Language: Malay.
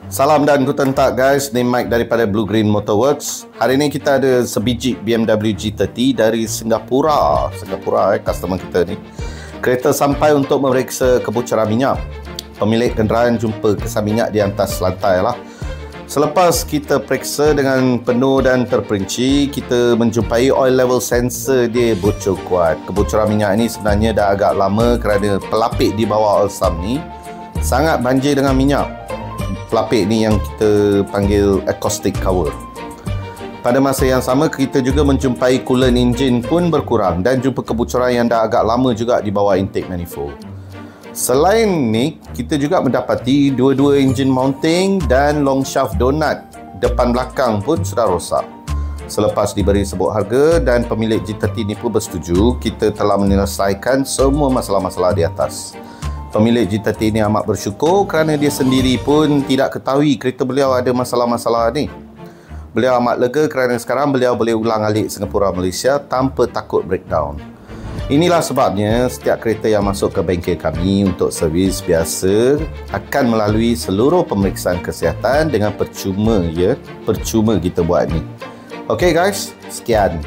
Salam dan guten tag guys, ni Mike daripada Blue Green Motorworks. Hari ni kita ada sebiji BMW G30 dari Singapura. Customer kita ni. Kereta sampai untuk memeriksa kebocoran minyak. Pemilik kenderaan jumpa kesan minyak di atas lantai lah. Selepas kita periksa dengan penuh dan terperinci, kita menjumpai oil level sensor dia bocor kuat. Kebocoran minyak ni sebenarnya dah agak lama kerana pelapik di bawah oil sump ni sangat banjir dengan minyak. Pelapik ni yang kita panggil acoustic cover. Pada masa yang sama, kita juga menjumpai coolant engine pun berkurang dan jumpa kebocoran yang dah agak lama juga di bawah intake manifold. Selain ni, kita juga mendapati dua-dua engine mounting dan long shaft donut depan belakang pun sudah rosak. Selepas diberi sebut harga dan pemilik G30 ni pun bersetuju, kita telah menyelesaikan semua masalah-masalah di atas. Pemilik G30 ini amat bersyukur kerana dia sendiri pun tidak ketahui kereta beliau ada masalah-masalah ni. Beliau amat lega kerana sekarang beliau boleh ulang-alik Singapura Malaysia tanpa takut breakdown. Inilah sebabnya setiap kereta yang masuk ke bengkel kami untuk servis biasa akan melalui seluruh pemeriksaan kesihatan dengan percuma kita buat ni. Okay guys, sekian.